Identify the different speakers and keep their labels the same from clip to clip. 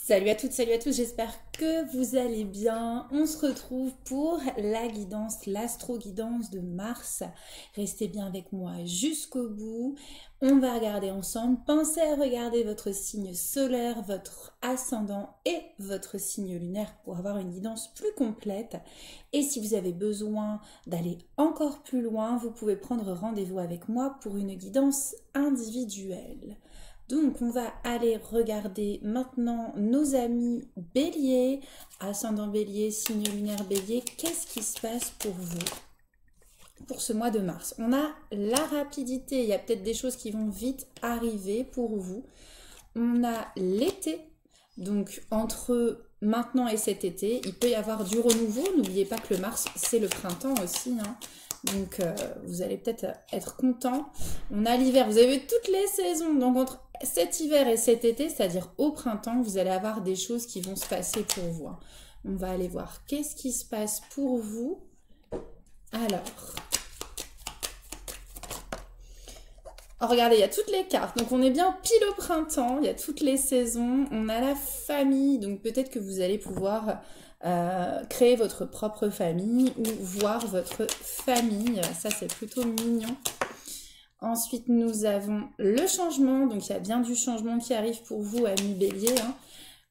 Speaker 1: Salut à toutes, salut à tous, j'espère que vous allez bien. On se retrouve pour la guidance, l'astro-guidance de Mars. Restez bien avec moi jusqu'au bout. On va regarder ensemble. Pensez à regarder votre signe solaire, votre ascendant et votre signe lunaire pour avoir une guidance plus complète. Et si vous avez besoin d'aller encore plus loin, vous pouvez prendre rendez-vous avec moi pour une guidance individuelle. Donc, on va aller regarder maintenant nos amis Bélier, ascendant Bélier, signe lunaire Bélier. Qu'est-ce qui se passe pour vous pour ce mois de mars? On a la rapidité, il y a peut-être des choses qui vont vite arriver pour vous. On a l'été, donc entre maintenant et cet été, il peut y avoir du renouveau. N'oubliez pas que le mars, c'est le printemps aussi, hein. Donc, vous allez peut-être être content. On a l'hiver, vous avez toutes les saisons. Donc, entre cet hiver et cet été, c'est-à-dire au printemps, vous allez avoir des choses qui vont se passer pour vous. On va aller voir qu'est-ce qui se passe pour vous. Alors, regardez, il y a toutes les cartes. Donc, on est bien pile au printemps. Il y a toutes les saisons. On a la famille. Donc, peut-être que vous allez pouvoir créer votre propre famille ou voir votre famille. Ça, c'est plutôt mignon. Ensuite, nous avons le changement. Donc, il y a bien du changement qui arrive pour vous, amis Bélier, hein.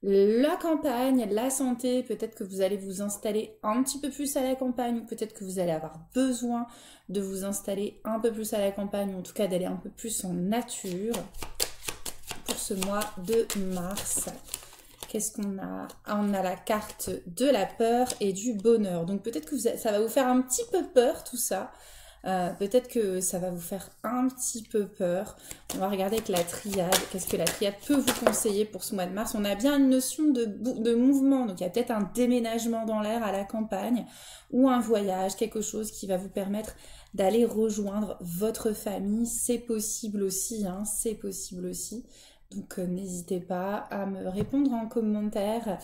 Speaker 1: La campagne, la santé. Peut-être que vous allez vous installer un petit peu plus à la campagne. Peut-être que vous allez avoir besoin de vous installer un peu plus à la campagne. Ou en tout cas, d'aller un peu plus en nature pour ce mois de mars. Qu'est-ce qu'on a? On a la carte de la peur et du bonheur. Donc peut-être que ça va vous faire un petit peu peur tout ça. Peut-être que ça va vous faire un petit peu peur. On va regarder avec la triade. Qu'est-ce que la triade peut vous conseiller pour ce mois de mars? On a bien une notion de mouvement. Donc il y a peut-être un déménagement dans l'air à la campagne ou un voyage, quelque chose qui va vous permettre d'aller rejoindre votre famille. C'est possible aussi, hein, c'est possible aussi. Donc n'hésitez pas à me répondre en commentaire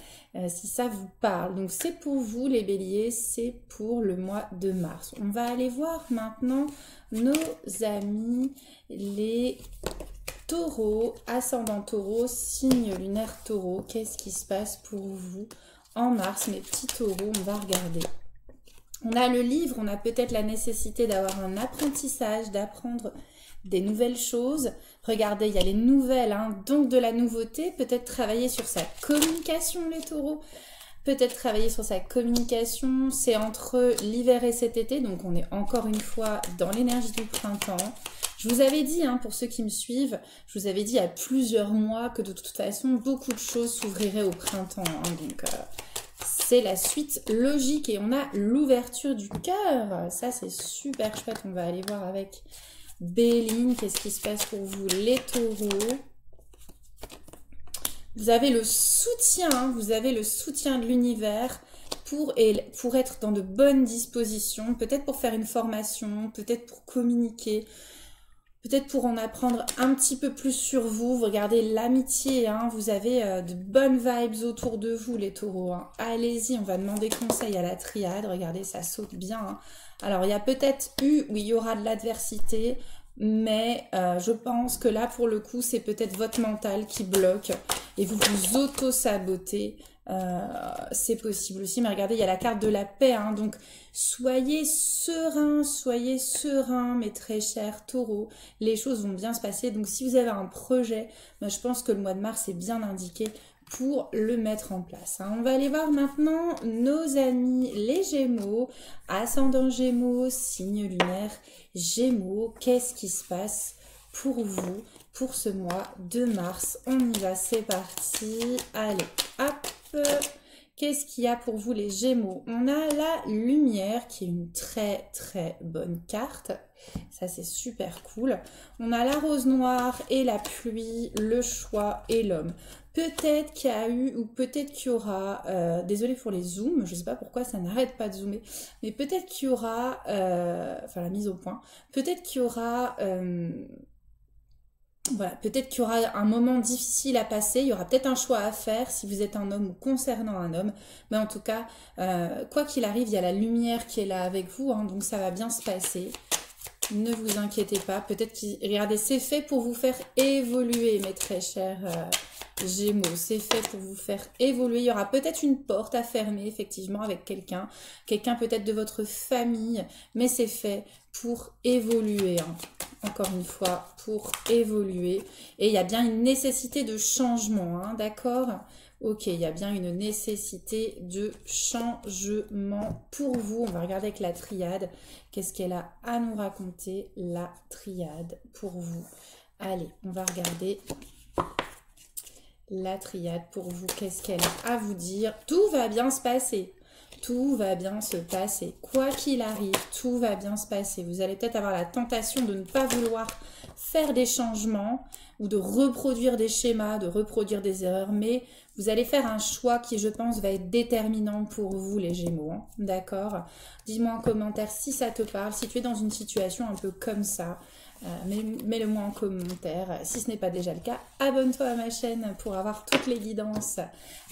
Speaker 1: si ça vous parle. Donc c'est pour vous les béliers, c'est pour le mois de mars. On va aller voir maintenant nos amis les taureaux, ascendant taureau, signe lunaire taureau. Qu'est-ce qui se passe pour vous en mars, mes petits taureaux? On va regarder. On a le livre, on a peut-être la nécessité d'avoir un apprentissage, d'apprendre des nouvelles choses. Regardez, il y a les nouvelles, hein, donc de la nouveauté. Peut-être travailler sur sa communication, les taureaux. Peut-être travailler sur sa communication. C'est entre l'hiver et cet été, donc on est encore une fois dans l'énergie du printemps. Je vous avais dit, hein, pour ceux qui me suivent, je vous avais dit il y a plusieurs mois que de toute façon, beaucoup de choses s'ouvriraient au printemps. Hein, donc, c'est la suite logique. Et on a l'ouverture du cœur. Ça, c'est super chouette. On va aller voir avec Béline, qu'est-ce qui se passe pour vous les taureaux? Vous avez le soutien, hein, vous avez le soutien de l'univers pour être dans de bonnes dispositions, peut-être pour faire une formation, peut-être pour communiquer, peut-être pour en apprendre un petit peu plus sur vous. Vous regardez l'amitié, hein, vous avez de bonnes vibes autour de vous les taureaux, hein. Allez-y, on va demander conseil à la triade, regardez ça saute bien, hein. Alors, il y a peut-être où il y aura de l'adversité, mais je pense que là, pour le coup, c'est peut-être votre mental qui bloque et vous vous auto-sabotez. C'est possible aussi, mais regardez, il y a la carte de la paix, hein, donc soyez sereins, mes très chers taureaux. Les choses vont bien se passer, donc si vous avez un projet, je pense que le mois de mars est bien indiqué pour le mettre en place, hein. On va aller voir maintenant nos amis les Gémeaux, ascendant Gémeaux, signe lunaire Gémeaux. Qu'est-ce qui se passe pour vous pour ce mois de mars? On y va, c'est parti. Allez, hop. Qu'est-ce qu'il y a pour vous les Gémeaux? On a la lumière qui est une très très bonne carte. Ça c'est super cool. On a la rose noire et la pluie, le choix et l'homme. Peut-être qu'il y a eu ou peut-être qu'il y aura, désolé pour les zooms, je ne sais pas pourquoi ça n'arrête pas de zoomer, mais peut-être qu'il y aura, enfin la mise au point, peut-être qu'il y aura... voilà, peut-être qu'il y aura un moment difficile à passer, il y aura peut-être un choix à faire si vous êtes un homme ou concernant un homme. Mais en tout cas, quoi qu'il arrive, il y a la lumière qui est là avec vous, hein, donc ça va bien se passer. Ne vous inquiétez pas, peut-être que regardez, c'est fait pour vous faire évoluer, mes très chers Gémeaux, c'est fait pour vous faire évoluer. Il y aura peut-être une porte à fermer, effectivement, avec quelqu'un. Quelqu'un peut-être de votre famille, mais c'est fait pour évoluer. Hein. Encore une fois, pour évoluer. Et il y a bien une nécessité de changement, hein, d'accord? Ok, il y a bien une nécessité de changement pour vous. On va regarder avec la triade. Qu'est-ce qu'elle a à nous raconter, la triade, pour vous? Allez, on va regarder la triade pour vous. Qu'est-ce qu'elle a à vous dire? Tout va bien se passer. Tout va bien se passer. Quoi qu'il arrive, tout va bien se passer. Vous allez peut-être avoir la tentation de ne pas vouloir faire des changements ou de reproduire des schémas, de reproduire des erreurs, mais vous allez faire un choix qui, je pense, va être déterminant pour vous, les Gémeaux. Hein. D'accord? Dis-moi en commentaire si ça te parle, si tu es dans une situation un peu comme ça. Mets-le moi en commentaire. Si ce n'est pas déjà le cas, abonne-toi à ma chaîne pour avoir toutes les guidances.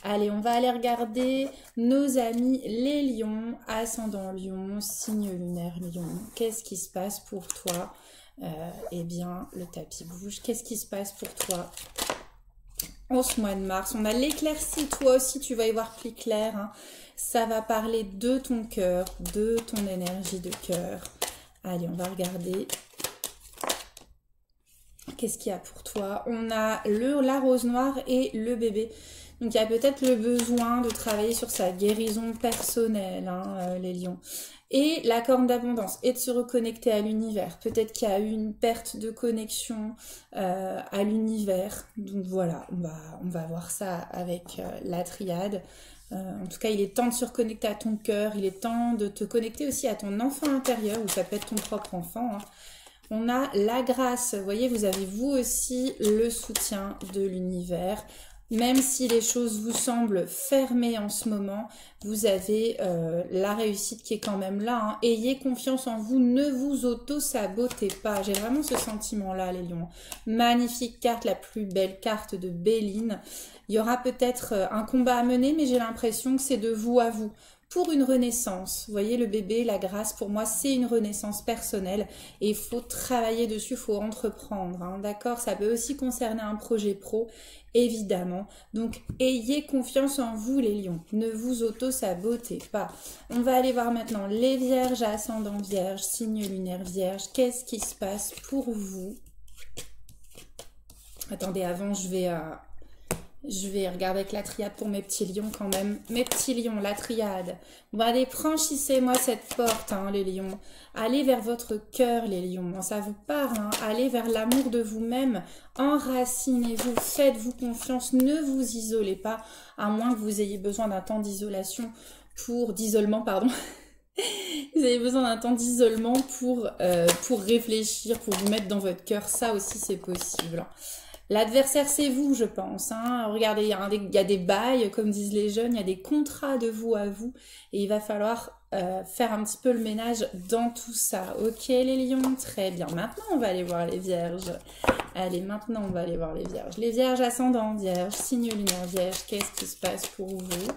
Speaker 1: Allez, on va aller regarder nos amis les lions, ascendant lion, signe lunaire lion. Qu'est-ce qui se passe pour toi? Eh bien, le tapis bouge. Qu'est-ce qui se passe pour toi en ce mois de mars? On a l'éclaircie, toi aussi tu vas y voir plus clair. Hein. Ça va parler de ton cœur, de ton énergie de cœur. Allez, on va regarder. Qu'est-ce qu'il y a pour toi? On a la rose noire et le bébé. Donc, il y a peut-être le besoin de travailler sur sa guérison personnelle, hein, les lions. Et la corne d'abondance, et de se reconnecter à l'univers. Peut-être qu'il y a eu une perte de connexion à l'univers. Donc, voilà, on va voir ça avec la triade. En tout cas, il est temps de se reconnecter à ton cœur. Il est temps de te connecter aussi à ton enfant intérieur, ou ça peut être ton propre enfant, hein. On a la grâce, vous voyez, vous avez vous aussi le soutien de l'univers. Même si les choses vous semblent fermées en ce moment, vous avez la réussite qui est quand même là. Hein. Ayez confiance en vous, ne vous auto-sabotez pas. J'ai vraiment ce sentiment-là, les lions. Magnifique carte, la plus belle carte de Béline. Il y aura peut-être un combat à mener, mais j'ai l'impression que c'est de vous à vous. Pour une renaissance, vous voyez le bébé, la grâce, pour moi c'est une renaissance personnelle et il faut travailler dessus, il faut entreprendre, hein, d'accord? Ça peut aussi concerner un projet pro, évidemment. Donc ayez confiance en vous les lions, ne vous auto-sabotez pas. On va aller voir maintenant les vierges, ascendant vierge, signe lunaire vierge. Qu'est-ce qui se passe pour vous? Attendez, avant je vais regarder avec la triade pour mes petits lions quand même. Mes petits lions, la triade. Bon, allez, franchissez-moi cette porte, hein, les lions. Allez vers votre cœur, les lions. Ça vous parle, hein. Allez vers l'amour de vous-même. Enracinez-vous, faites-vous confiance. Ne vous isolez pas, à moins que vous ayez besoin d'un temps d'isolement, pardon. Vous avez besoin d'un temps d'isolement pour réfléchir, pour vous mettre dans votre cœur. Ça aussi, c'est possible. L'adversaire, c'est vous, je pense. Hein. Regardez, il y a des bails, comme disent les jeunes, il y a des contrats de vous à vous. Et il va falloir faire un petit peu le ménage dans tout ça. Ok, les lions, très bien. Maintenant, on va aller voir les vierges. Allez, maintenant, on va aller voir les vierges. Les vierges ascendant vierge, signe lunaire vierge, qu'est-ce qui se passe pour vous?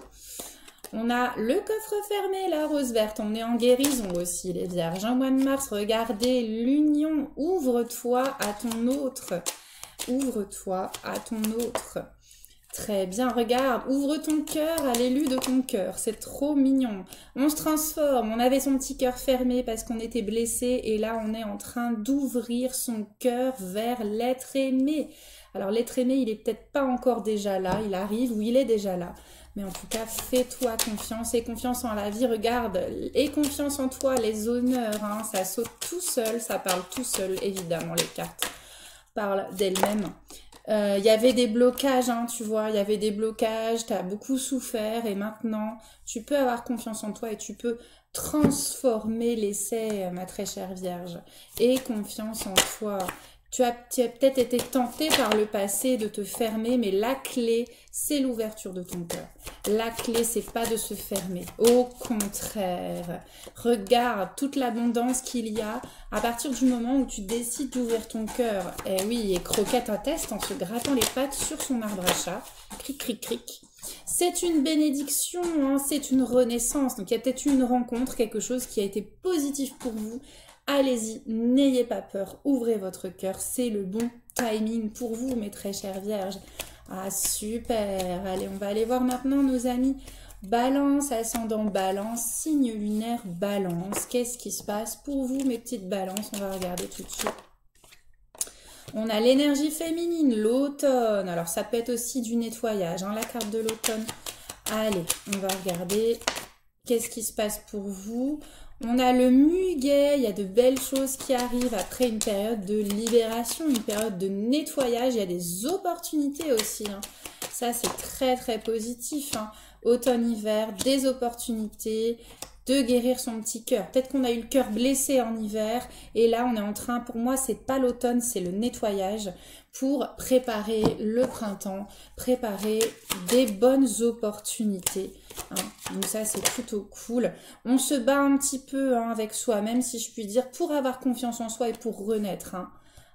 Speaker 1: On a le coffre fermé, la rose verte. On est en guérison aussi, les vierges. Un mois de mars, regardez l'union. Ouvre-toi à ton autre. Ouvre-toi à ton autre. Très bien, regarde, ouvre ton cœur à l'élu de ton cœur. C'est trop mignon. On se transforme. On avait son petit cœur fermé parce qu'on était blessé. Et là, on est en train d'ouvrir son cœur vers l'être aimé. Alors, l'être aimé, il est peut-être pas encore déjà là. Il arrive ou il est déjà là. Mais en tout cas, fais-toi confiance. Aie confiance en la vie. Regarde, aie confiance en toi. Les honneurs, hein, ça saute tout seul. Ça parle tout seul, évidemment, les cartes parle d'elle-même. Il y avait des blocages, hein, tu vois, il y avait des blocages, tu as beaucoup souffert et maintenant, tu peux avoir confiance en toi et tu peux transformer l'essai, ma très chère Vierge. Aie confiance en toi. Tu as peut-être été tenté par le passé de te fermer, mais la clé, c'est l'ouverture de ton cœur. La clé, c'est pas de se fermer. Au contraire, regarde toute l'abondance qu'il y a à partir du moment où tu décides d'ouvrir ton cœur. Eh oui, et Croquette atteste en se grattant les pattes sur son arbre à chat. Cric, cric, cric. C'est une bénédiction, hein, c'est une renaissance. Donc il y a peut-être une rencontre, quelque chose qui a été positif pour vous. Allez-y, n'ayez pas peur, ouvrez votre cœur, c'est le bon timing pour vous, mes très chères vierges. Ah, super. Allez, on va aller voir maintenant nos amis Balance, ascendant Balance, signe lunaire Balance. Qu'est-ce qui se passe pour vous, mes petites Balances? On va regarder tout de suite. On a l'énergie féminine, l'automne. Alors, ça peut être aussi du nettoyage, hein, la carte de l'automne. Allez, on va regarder qu'est-ce qui se passe pour vous. On a le muguet, il y a de belles choses qui arrivent après une période de libération, une période de nettoyage. Il y a des opportunités aussi, hein. Ça, c'est très, très positif, hein. Automne-hiver, des opportunités de guérir son petit cœur. Peut-être qu'on a eu le cœur blessé en hiver et là, on est en train, pour moi, c'est pas l'automne, c'est le nettoyage pour préparer le printemps, préparer des bonnes opportunités, hein. Donc ça, c'est plutôt cool. On se bat un petit peu, hein, avec soi-même, si je puis dire, pour avoir confiance en soi et pour renaître, hein.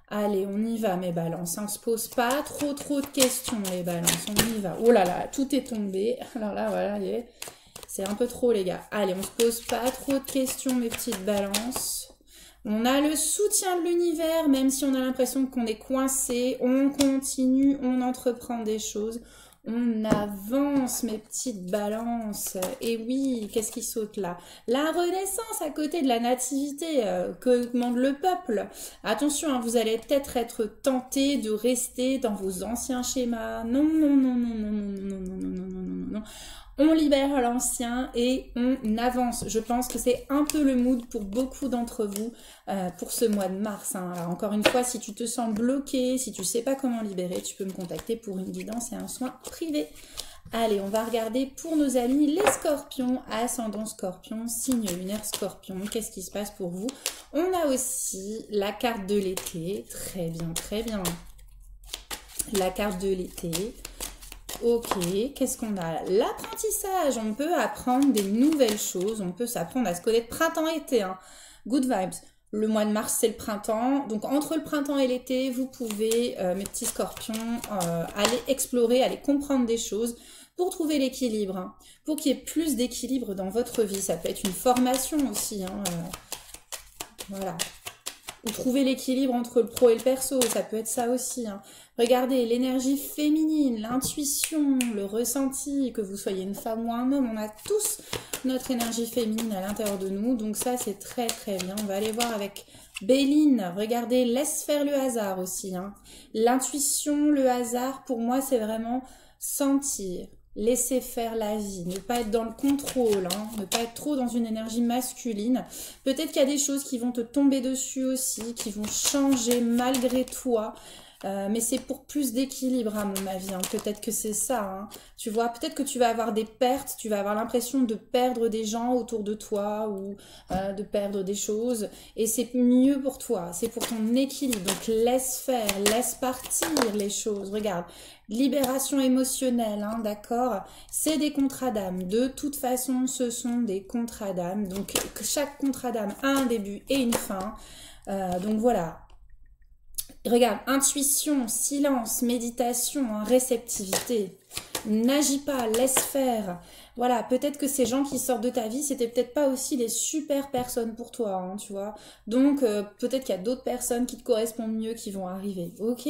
Speaker 1: Allez, on y va, mes balances. On ne se pose pas trop de questions, les balances. On y va. Oh là là, tout est tombé. Alors là, voilà, c'est un peu trop, les gars. Allez, on ne se pose pas trop de questions, mes petites balances. On a le soutien de l'univers, même si on a l'impression qu'on est coincé. On continue, on entreprend des choses. On avance, mes petites balances. Et oui, qu'est-ce qui saute là? La renaissance à côté de la nativité, que demande le peuple. Attention, hein, vous allez peut-être être tenté de rester dans vos anciens schémas. Non, non, non, non, non, non, non, non, non, non, non, non, non. On libère l'ancien et on avance. Je pense que c'est un peu le mood pour beaucoup d'entre vous pour ce mois de mars, hein. Alors, encore une fois, si tu te sens bloqué, si tu ne sais pas comment libérer, tu peux me contacter pour une guidance et un soin privé. Allez, on va regarder pour nos amis les scorpions, ascendant scorpion, signe lunaire scorpion. Qu'est-ce qui se passe pour vous? On a aussi la carte de l'été. Très bien, très bien. La carte de l'été. Ok, qu'est-ce qu'on a? L'apprentissage, on peut apprendre des nouvelles choses, on peut s'apprendre à se connaître. Printemps-été, hein. Good vibes. Le mois de mars, c'est le printemps. Donc, entre le printemps et l'été, vous pouvez, mes petits scorpions, aller explorer, aller comprendre des choses pour trouver l'équilibre, hein. Pour qu'il y ait plus d'équilibre dans votre vie. Ça peut être une formation aussi, hein. Voilà. Ou trouver l'équilibre entre le pro et le perso, ça peut être ça aussi, hein. Regardez, l'énergie féminine, l'intuition, le ressenti, que vous soyez une femme ou un homme, on a tous notre énergie féminine à l'intérieur de nous. Donc ça, c'est très très bien. On va aller voir avec Béline. Regardez, laisse faire le hasard aussi, hein. L'intuition, le hasard, pour moi, c'est vraiment sentir. Laisser faire la vie, ne pas être dans le contrôle, hein, ne pas être trop dans une énergie masculine. Peut-être qu'il y a des choses qui vont te tomber dessus aussi, qui vont changer malgré toi. Mais c'est pour plus d'équilibre à mon avis, hein. Peut-être que c'est ça, hein. Tu vois, peut-être que tu vas avoir des pertes, tu vas avoir l'impression de perdre des gens autour de toi ou de perdre des choses. Et c'est mieux pour toi, c'est pour ton équilibre. Donc laisse faire, laisse partir les choses. Regarde, libération émotionnelle, hein, d'accord? C'est des contrats d'âme. De toute façon, ce sont des contrats d'âme. Donc chaque contrat d'âme a un début et une fin. Donc voilà. Regarde, intuition, silence, méditation, hein, réceptivité. N'agis pas, laisse faire. Voilà, peut-être que ces gens qui sortent de ta vie, c'était peut-être pas aussi des super personnes pour toi, hein, tu vois. Donc, peut-être qu'il y a d'autres personnes qui te correspondent mieux qui vont arriver, ok?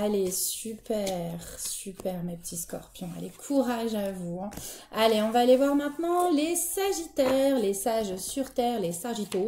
Speaker 1: Allez, super, super mes petits scorpions. Allez, courage à vous, hein. Allez, on va aller voir maintenant les sagittaires, les sages sur terre, les sagittos,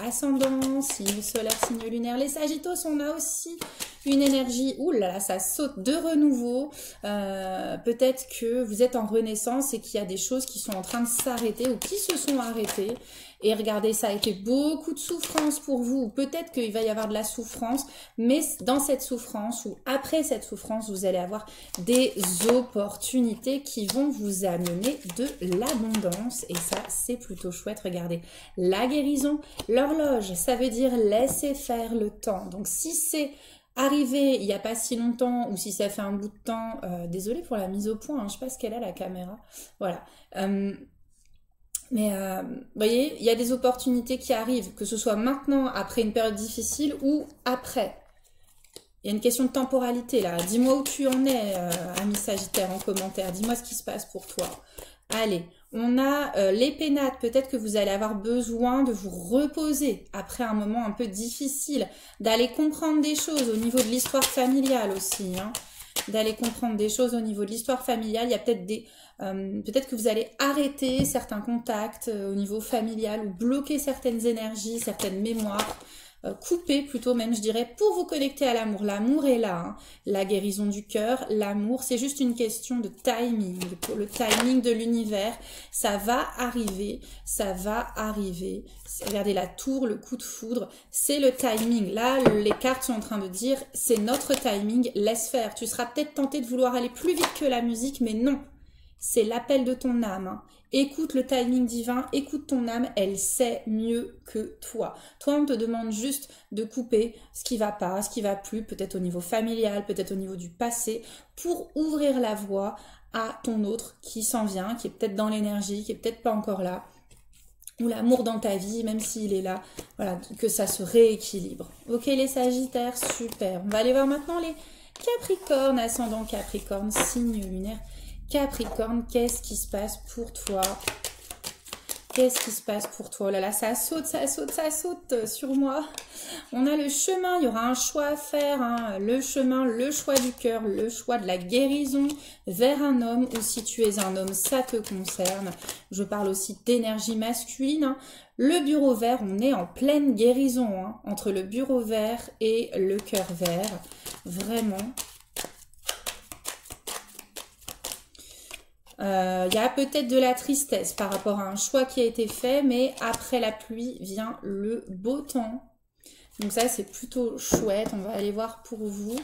Speaker 1: ascendant, signe solaire, signe lunaire. Les sagittos, on a aussi une énergie, ouh là là, ça saute de renouveau. Peut-être que vous êtes en renaissance et qu'il y a des choses qui sont en train de s'arrêter ou qui se sont arrêtées. Et regardez, ça a été beaucoup de souffrance pour vous. Peut-être qu'il va y avoir de la souffrance, mais dans cette souffrance ou après cette souffrance, vous allez avoir des opportunités qui vont vous amener de l'abondance. Et ça, c'est plutôt chouette. Regardez, la guérison, l'horloge, ça veut dire laisser faire le temps. Donc, si c'est arrivé il n'y a pas si longtemps ou si ça fait un bout de temps, désolée pour la mise au point, hein, je ne sais pas ce qu'elle a la caméra. Voilà. Mais vous voyez, il y a des opportunités qui arrivent, que ce soit maintenant, après une période difficile ou après. Il y a une question de temporalité là. Dis-moi où tu en es, ami Sagittaire, en commentaire. Dis-moi ce qui se passe pour toi. Allez, on a les pénates. Peut-être que vous allez avoir besoin de vous reposer après un moment un peu difficile, d'aller comprendre des choses au niveau de l'histoire familiale aussi, hein. d'aller comprendre des choses au niveau de l'histoire familiale. Il y a peut-être peut-être que vous allez arrêter certains contacts au niveau familial ou bloquer certaines énergies, certaines mémoires. Couper plutôt même, je dirais, pour vous connecter à l'amour. L'amour est là, hein. La guérison du cœur, l'amour, c'est juste une question de timing. Pour le timing de l'univers, ça va arriver, ça va arriver. Regardez la tour, le coup de foudre, c'est le timing. Là, les cartes sont en train de dire, c'est notre timing, laisse faire. Tu seras peut-être tenté de vouloir aller plus vite que la musique, mais non. C'est l'appel de ton âme, hein. Écoute le timing divin, écoute ton âme, elle sait mieux que toi. Toi, on te demande juste de couper ce qui va pas, ce qui va plus, peut-être au niveau familial, peut-être au niveau du passé, pour ouvrir la voie à ton autre qui s'en vient, qui est peut-être dans l'énergie, qui est peut-être pas encore là, ou l'amour dans ta vie, même s'il est là, voilà, que ça se rééquilibre. Ok, les Sagittaires, super. On va aller voir maintenant les Capricornes, ascendant Capricorne, signe lunaire. Capricorne, qu'est-ce qui se passe pour toi? Qu'est-ce qui se passe pour toi? Oh là là, ça saute, ça saute, ça saute sur moi. On a le chemin, il y aura un choix à faire, hein. Le chemin, le choix du cœur, le choix de la guérison vers un homme, ou si tu es un homme, ça te concerne. Je parle aussi d'énergie masculine, hein. Le bureau vert, on est en pleine guérison, hein, entre le bureau vert et le cœur vert. Vraiment. Il y a peut-être de la tristesse par rapport à un choix qui a été fait, mais après la pluie vient le beau temps. Donc ça, c'est plutôt chouette. On va aller voir pour vous,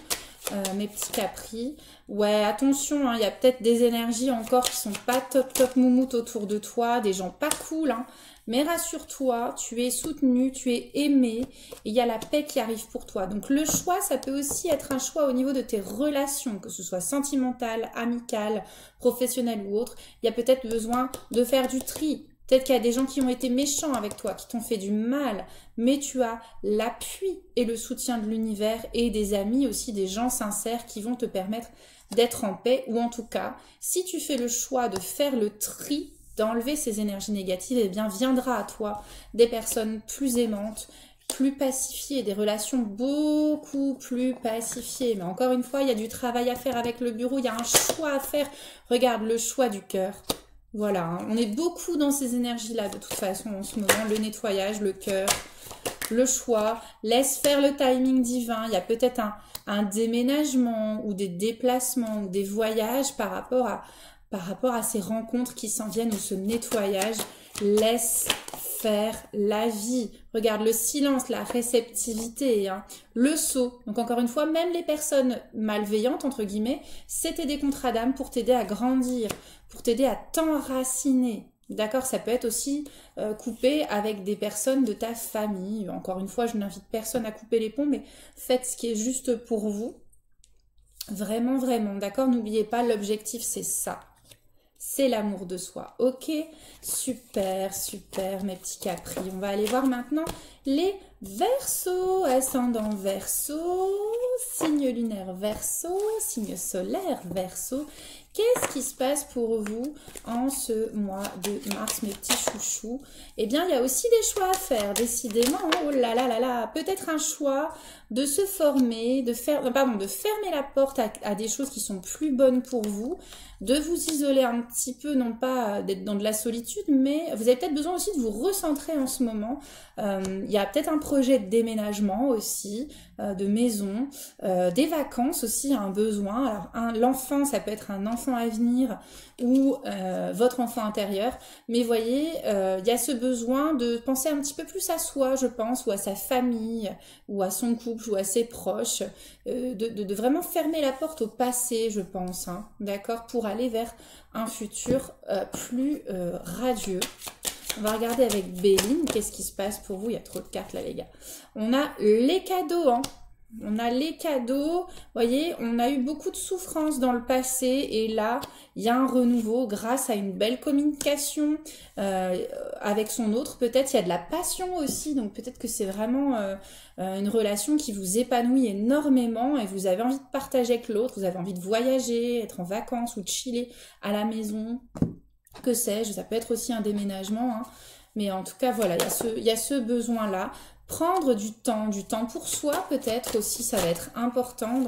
Speaker 1: mes petits capris. Ouais, attention, hein, il y a peut-être des énergies encore qui sont pas top moumoute autour de toi, des gens pas cool, hein. Mais rassure-toi, tu es soutenu, tu es aimé, et il y a la paix qui arrive pour toi. Donc le choix, ça peut aussi être un choix au niveau de tes relations, que ce soit sentimentale, amicale, professionnelle ou autre. Il y a peut-être besoin de faire du tri. Peut-être qu'il y a des gens qui ont été méchants avec toi, qui t'ont fait du mal, mais tu as l'appui et le soutien de l'univers et des amis aussi, des gens sincères qui vont te permettre d'être en paix, ou en tout cas, si tu fais le choix de faire le tri, d'enlever ces énergies négatives, eh bien viendra à toi des personnes plus aimantes, plus pacifiées, des relations beaucoup plus pacifiées. Mais encore une fois, il y a du travail à faire avec le bureau, il y a un choix à faire. Regarde, le choix du cœur. Voilà, hein. On est beaucoup dans ces énergies-là de toute façon en ce moment. Le nettoyage, le cœur, le choix. Laisse faire le timing divin. Il y a peut-être un déménagement ou des déplacements ou des voyages par rapport à ces rencontres qui s'en viennent, ou ce nettoyage. Laisse faire la vie. Regarde le silence, la réceptivité, hein. Le saut. Donc encore une fois, même les personnes malveillantes, entre guillemets, c'était des contrats d'âme pour t'aider à grandir, pour t'aider à t'enraciner. D'accord, ça peut être aussi coupé avec des personnes de ta famille. Encore une fois, je n'invite personne à couper les ponts, mais faites ce qui est juste pour vous. Vraiment, vraiment. D'accord, n'oubliez pas, l'objectif, c'est ça. C'est l'amour de soi. Ok, super, super, mes petits capris. On va aller voir maintenant les Verseaux, ascendant Verseau, signe lunaire Verseau, signe solaire Verseau. Qu'est-ce qui se passe pour vous en ce mois de mars, mes petits chouchous? Eh bien, il y a aussi des choix à faire, décidément. Oh là là là là, peut-être un choix de se former, de fermer la porte à des choses qui sont plus bonnes pour vous, de vous isoler un petit peu, non pas d'être dans de la solitude, mais vous avez peut-être besoin aussi de vous recentrer en ce moment. Il y a peut-être un projet de déménagement aussi, de maison, des vacances aussi, un besoin. Alors l'enfant, ça peut être un enfant à venir ou votre enfant intérieur, mais voyez, il y a ce besoin de penser un petit peu plus à soi, je pense, ou à sa famille, ou à son couple, ou à ses proches, de vraiment fermer la porte au passé, je pense, hein, d'accord, pour aller vers un futur plus radieux. On va regarder avec Béline, qu'est-ce qui se passe pour vous? Il y a trop de cartes là, les gars. On a les cadeaux, hein. On a les cadeaux, vous voyez, on a eu beaucoup de souffrances dans le passé et là, il y a un renouveau grâce à une belle communication avec son autre. Peut-être il y a de la passion aussi, donc peut-être que c'est vraiment une relation qui vous épanouit énormément et vous avez envie de partager avec l'autre, vous avez envie de voyager, être en vacances ou de chiller à la maison, que sais-je, ça peut être aussi un déménagement, hein. Mais en tout cas, voilà, il y a ce besoin-là. Prendre du temps pour soi peut-être aussi, ça va être important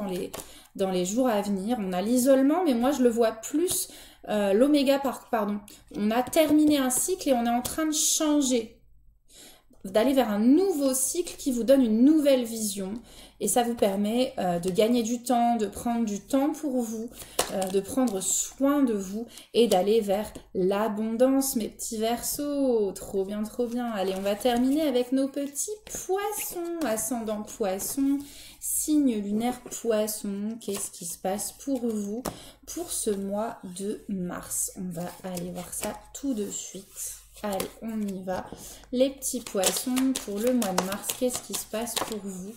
Speaker 1: dans les jours à venir. On a l'isolement, mais moi je le vois plus, l'oméga, pardon. On a terminé un cycle et on est en train de changer, d'aller vers un nouveau cycle qui vous donne une nouvelle vision. Et ça vous permet de gagner du temps, de prendre du temps pour vous, de prendre soin de vous et d'aller vers l'abondance, mes petits Verseaux. Trop bien, trop bien. Allez, on va terminer avec nos petits poissons, ascendant poisson, signe lunaire poisson. Qu'est-ce qui se passe pour vous pour ce mois de mars? On va aller voir ça tout de suite. Allez, on y va. Les petits poissons pour le mois de mars, qu'est-ce qui se passe pour vous?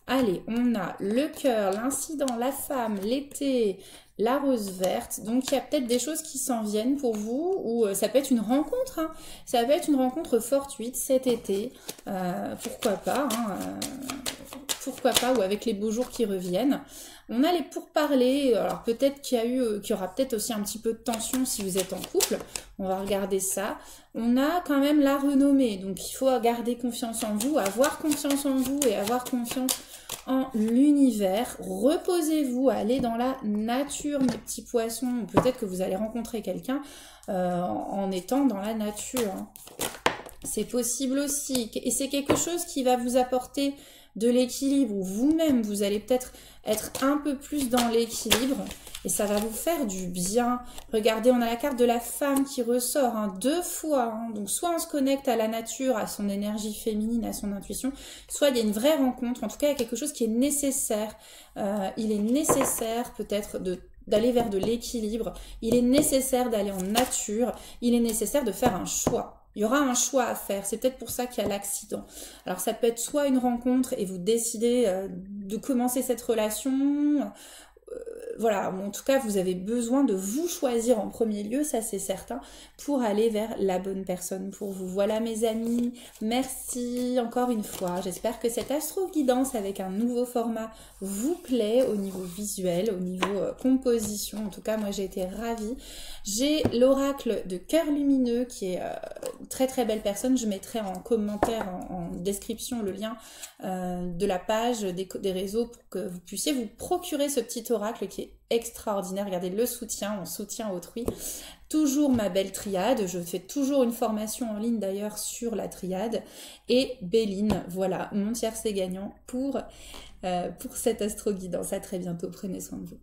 Speaker 1: Allez, on a le cœur, l'incident, la femme, l'été, la rose verte. Donc, il y a peut-être des choses qui s'en viennent pour vous, ou ça peut être une rencontre. Hein. Ça peut être une rencontre fortuite cet été. Pourquoi pas, hein, pourquoi pas, ou avec les beaux jours qui reviennent. On a les pourparlers. Alors, peut-être qu'il y aura peut-être aussi un petit peu de tension si vous êtes en couple. On va regarder ça. On a quand même la renommée. Donc, il faut garder confiance en vous, avoir confiance en vous et avoir confiance en l'univers. Reposez-vous, allez dans la nature, mes petits poissons. Peut-être que vous allez rencontrer quelqu'un en étant dans la nature. Hein. C'est possible aussi. Et c'est quelque chose qui va vous apporter de l'équilibre, ou vous-même, vous allez peut-être être un peu plus dans l'équilibre et ça va vous faire du bien. Regardez, on a la carte de la femme qui ressort hein, 2 fois. Hein. Donc, soit on se connecte à la nature, à son énergie féminine, à son intuition, soit il y a une vraie rencontre. En tout cas, il y a quelque chose qui est nécessaire. Il est nécessaire peut-être d'aller vers de l'équilibre. Il est nécessaire d'aller en nature. Il est nécessaire de faire un choix. Il y aura un choix à faire. C'est peut-être pour ça qu'il y a l'accident. Alors, ça peut être soit une rencontre et vous décidez de commencer cette relation. Voilà, en tout cas, vous avez besoin de vous choisir en premier lieu, ça c'est certain, pour aller vers la bonne personne pour vous. Voilà mes amis, merci encore une fois. J'espère que cette astro-guidance avec un nouveau format vous plaît au niveau visuel, au niveau composition. En tout cas, moi j'ai été ravie. J'ai l'oracle de Cœur Lumineux qui est très très belle personne. Je mettrai en commentaire, en description, le lien de la page des réseaux pour que vous puissiez vous procurer ce petit oracle qui est extraordinaire. Regardez le soutien, on soutient autrui. Toujours ma belle triade, je fais toujours une formation en ligne d'ailleurs sur la triade. Et Béline, voilà, mon tiercé gagnant pour cette astro-guidance. À très bientôt, prenez soin de vous.